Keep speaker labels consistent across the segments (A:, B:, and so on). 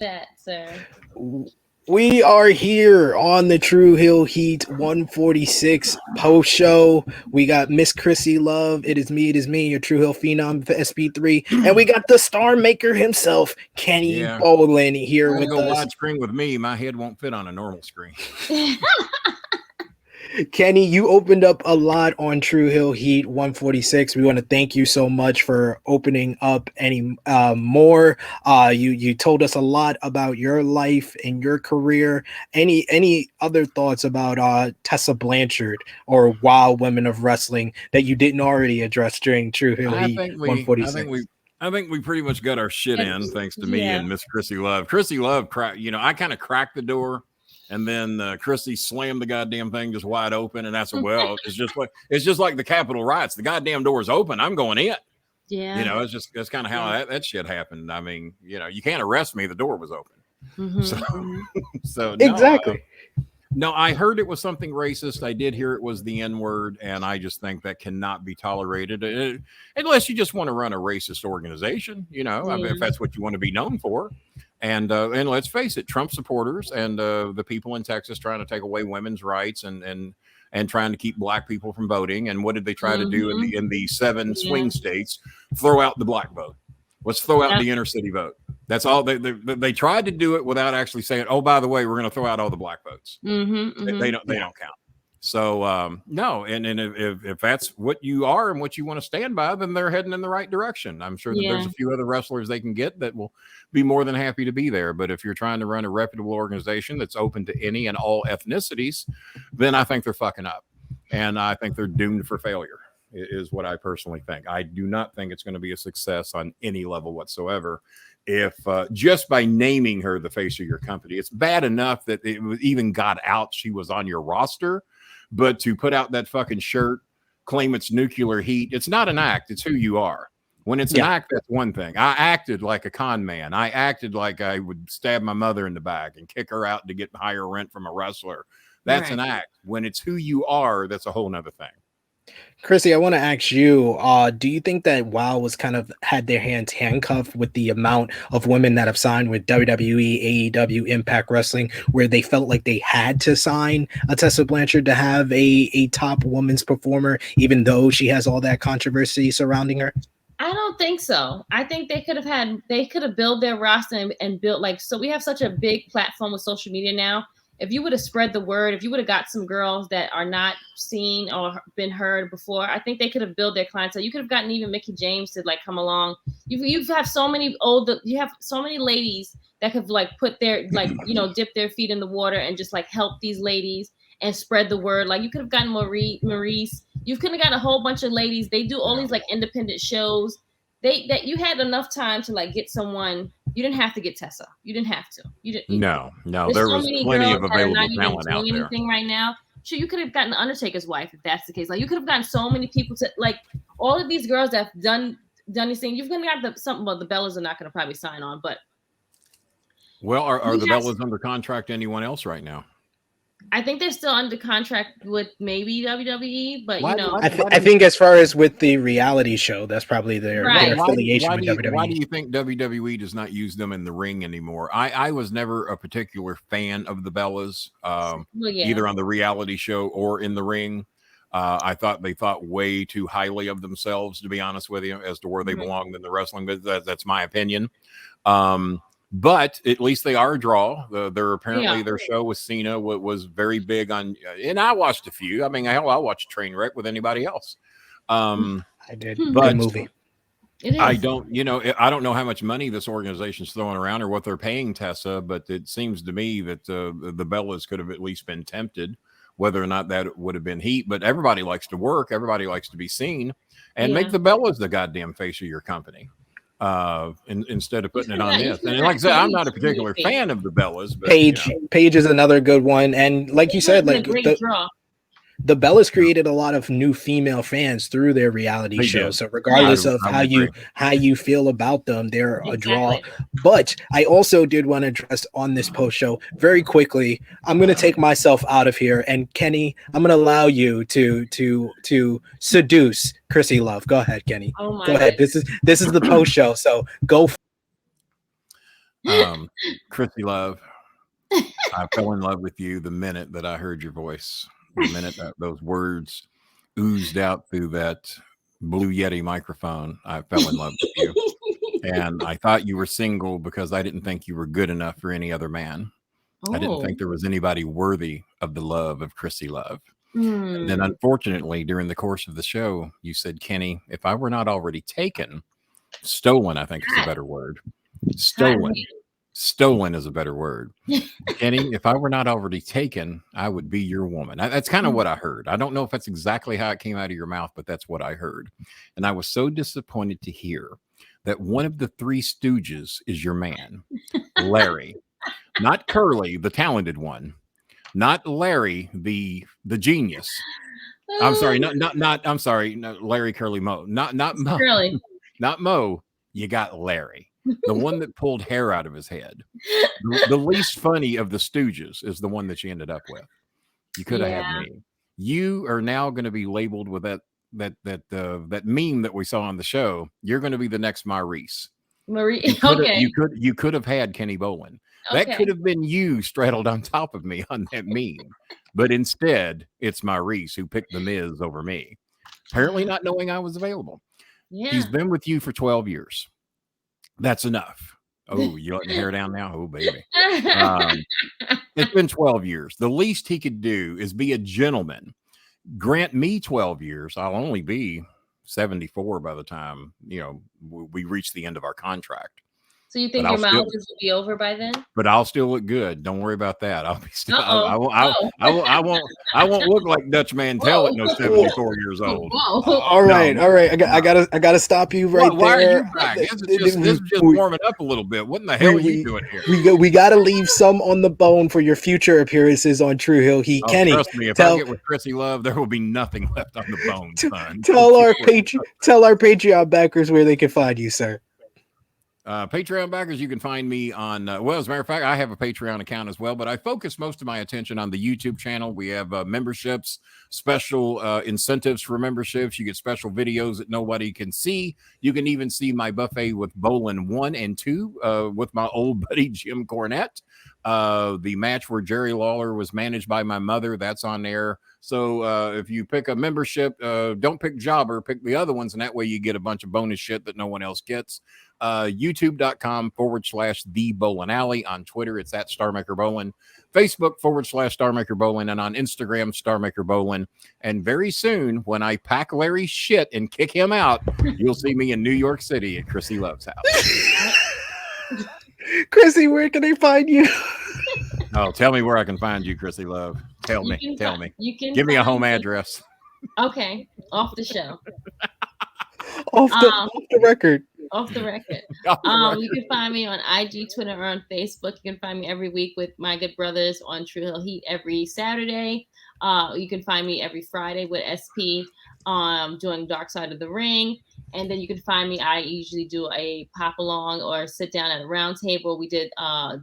A: that, sir.
B: We are here on the True Hill Heat 146 post show. We got Miss Krssi Luv. It is me, your True Hill Phenom for SP3. And we got the star maker himself, Kenny Bolin, here with
C: go
B: us.
C: Widescreen with me. My head won't fit on a normal screen.
B: Kenny, you opened up a lot on True Hill Heat 146. We want to thank you so much for opening up any more. You told us a lot about your life and your career. Any other thoughts about Tessa Blanchard or Wild Women of Wrestling that you didn't already address during True Hill Heat 146?
C: I think we pretty much got our shit in thanks to me and Miss Krssi Luv. Krssi Luv, I kind of cracked the door. And then Krssi slammed the goddamn thing just wide open, and that's it's just like the Capitol riots. The goddamn door is open. I'm going in.
A: Yeah,
C: that's kind of how that shit happened. I mean, you can't arrest me. The door was open. Mm-hmm. So
B: exactly.
C: No, I heard it was something racist. I did hear it was the N-word, and I just think that cannot be tolerated unless you just want to run a racist organization. I mean, if that's what you want to be known for. And let's face it, Trump supporters and the people in Texas trying to take away women's rights and trying to keep black people from voting. And what did they try to do in the 7 swing states? Throw out the black vote. Let's throw out the inner city vote. That's all. They tried to do it without actually saying, oh, by the way, we're going to throw out all the black votes. They don't count. So no, and if that's what you are and what you want to stand by, then they're heading in the right direction. I'm sure that there's a few other wrestlers they can get that will be more than happy to be there. But if you're trying to run a reputable organization that's open to any and all ethnicities, then I think they're fucking up, and I think they're doomed for failure. Is what I personally think. I do not think it's going to be a success on any level whatsoever. If just by naming her the face of your company, it's bad enough that it even got out she was on your roster. But to put out that fucking shirt, claim it's nuclear heat, it's not an act. It's who you are. When it's an act, that's one thing. I acted like a con man. I acted like I would stab my mother in the back and kick her out to get higher rent from a wrestler. That's an act. When it's who you are, that's a whole nother thing.
B: Krssi, I want to ask you, do you think that WOW was kind of had their hands handcuffed with the amount of women that have signed with WWE, AEW, Impact Wrestling, where they felt like they had to sign a Tessa Blanchard to have a top women's performer, even though she has all that controversy surrounding her?
A: I don't think so. I think they could have built their roster and built so we have such a big platform with social media now. If you would have spread the word, if you would have got some girls that are not seen or been heard before, I think they could have built their clientele. You could have gotten even Mickie James to come along. You have so many ladies that could put their dip their feet in the water and just help these ladies and spread the word. You could have gotten Maurice. You could have gotten a whole bunch of ladies. They do all these independent shows. You had enough time to get someone. You didn't have to get Tessa. You didn't have to. You didn't.
C: No. There was plenty of available talent out there.
A: Anything right now. Sure, you could have gotten the Undertaker's wife if that's the case. You could have gotten so many people to all of these girls that have done these things. You've got something. Well, the Bellas are not going to probably sign on, but
C: are the Bellas under contract to anyone else right now?
A: I think they're still under contract with maybe WWE, but
B: I think as far as with the reality show, that's probably their affiliation with WWE.
C: Why do you think WWE does not use them in the ring anymore? I was never a particular fan of the Bellas, either on the reality show or in the ring. I thought they thought way too highly of themselves, to be honest with you, as to where they belonged in the wrestling business. That's my opinion. But at least they are a draw. Their show with Cena was very big on, and I watched a few. I mean, I watched Trainwreck with anybody else. I
B: did,
C: but
B: good movie.
C: I don't know how much money this organization's throwing around or what they're paying Tessa, but it seems to me that the Bellas could have at least been tempted, whether or not that would have been heat. But everybody likes to work, everybody likes to be seen, and make the Bellas the goddamn face of your company. Instead of putting it on this. And like I said, I'm not a particular fan of the Bellas, but
B: Paige is another good one. And like you said, the Bellas created a lot of new female fans through their reality show. So regardless of how you feel about them, they're a draw. But I also did want to address on this post show very quickly. I'm going to take myself out of here, and Kenny, I'm going to allow you to seduce Krssi Luv. Go ahead, Kenny. Go ahead. This is the post show, so go.
C: Krssi Luv, I fell in love with you the minute that I heard your voice. The minute that those words oozed out through that Blue Yeti microphone, I fell in love with you. And I thought you were single because I didn't think you were good enough for any other man. I didn't think there was anybody worthy of the love of Krssi Luv. And then, unfortunately, during the course of the show, you said, Kenny, if I were not already taken, stolen, I think is a better word. Stolen is a better word. Kenny, if I were not already taken, I would be your woman. That's kind of what I heard. I don't know if that's exactly how it came out of your mouth, but that's what I heard. And I was so disappointed to hear that one of the three stooges is your man, Larry. Not Curly, the talented one. Not Larry, the genius. I'm sorry, I'm sorry, Larry Curly Moe. Not Mo.
A: Curly.
C: Not Mo. You got Larry. The one that pulled hair out of his head. The least funny of the stooges is the one that you ended up with. You could have had me. You are now going to be labeled with that meme that we saw on the show. You're going to be the next Maurice. You could have had Kenny Bolin. That could have been you straddled on top of me on that meme. But instead, it's Maurice who picked the Miz over me. Apparently not knowing I was available. Yeah. He's been with you for 12 years. That's enough. Oh, you letting the hair down now? Oh, baby. It's been 12 years. The least he could do is be a gentleman. Grant me 12 years. I'll only be 74 by the time, we reach the end of our contract.
A: So you think your mileage will be over by then?
C: But I'll still look good. Don't worry about that. I'll be still. I won't look like Dutch Mantel at no 74 years old.
B: All right. I gotta stop you right there.
C: Why are you back? This is just warming up a little bit. What in the hell are you doing here?
B: We gotta leave some on the bone for your future appearances on True Hill Heat. Kenny,
C: trust me, if I get with Krssi Luv, there will be nothing left on the bone, son.
B: Tell our Patreon backers where they can find you, sir.
C: Patreon backers, you can find me on, as a matter of fact, I have a Patreon account as well, but I focus most of my attention on the YouTube channel. We have memberships, special incentives for memberships. You get special videos that nobody can see. You can even see my buffet with Bolin 1 and 2 with my old buddy Jim Cornette. The match where Jerry Lawler was managed by my mother, that's on there. So if you pick a membership, don't pick Jobber, pick the other ones, and that way you get a bunch of bonus shit that no one else gets. YouTube.com/The Bolin Alley. On Twitter, it's at StarMaker Bolin. Facebook /StarMaker Bolin. And on Instagram, StarMaker Bolin. And very soon, when I pack Larry's shit and kick him out, you'll see me in New York City at Krssi Luv's house.
B: Krssi, where can they find you?
C: Oh, tell me where I can find you, Krssi Luv. Tell me. Give me a home address.
A: Okay, off the show.
B: Off the record.
A: Off the record. You can find me on IG, Twitter, or on Facebook. You can find me every week with my good brothers on True Hill Heat every Saturday. You can find me every Friday with SP doing Dark Side of the Ring. And then you can find me. I usually do a pop along or sit down at a round table. We did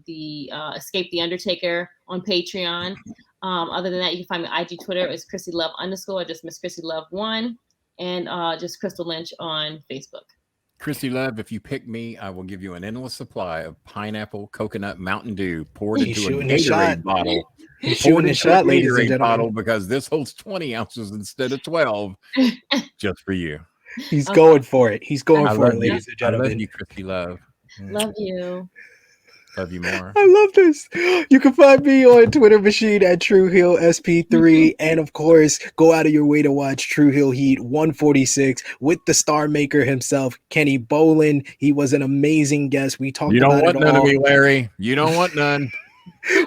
A: the Escape the Undertaker on Patreon. Other than that, you can find me IG, Twitter. It's Krssi Luv _ or just Miss Krssi Luv 1, and just Crystal Lynch on Facebook.
C: Krssi Luv, if you pick me, I will give you an endless supply of pineapple, coconut, Mountain Dew poured into a Gatorade bottle.
B: He's shooting a shot, ladies and gentlemen.
C: Bottle because this holds 20 ounces instead of 12, just for you.
B: He's going for it. He's going for it, ladies and gentlemen.
C: I love you, Krssi Luv.
A: Love you.
C: Love you more.
B: I love this. You can find me on Twitter machine at True Hill SP3. And of course, go out of your way to watch True Hill Heat 146 with the Star Maker himself, Kenny Bolin. He was an amazing guest. We talked about it all.
C: You don't want none of me, Larry. You don't want none.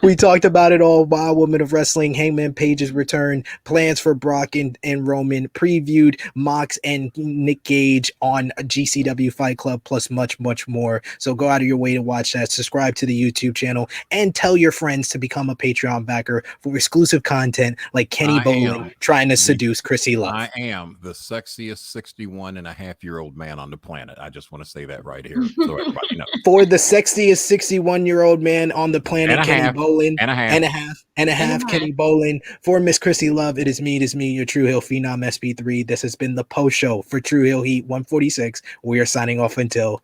B: We talked about it all. Wild Woman of Wrestling, Hangman Page's return, plans for Brock and Roman, previewed Mox and Nick Gage on GCW Fight Club, plus much, much more. So go out of your way to watch that. Subscribe to the YouTube channel and tell your friends to become a Patreon backer for exclusive content like Kenny Bolin trying to seduce Krssi Luv.
C: I am the sexiest 61-and-a-half-year-old man on the planet. I just want to say that right here so everybody knows.
B: For the sexiest 61-year-old man on the planet, Kenny Bolin, and a half, Kenny Bolin. For Miss Krssi Luv, it is me, your True Hill Phenom SP3. This has been the post show for True Hill Heat 146. We are signing off until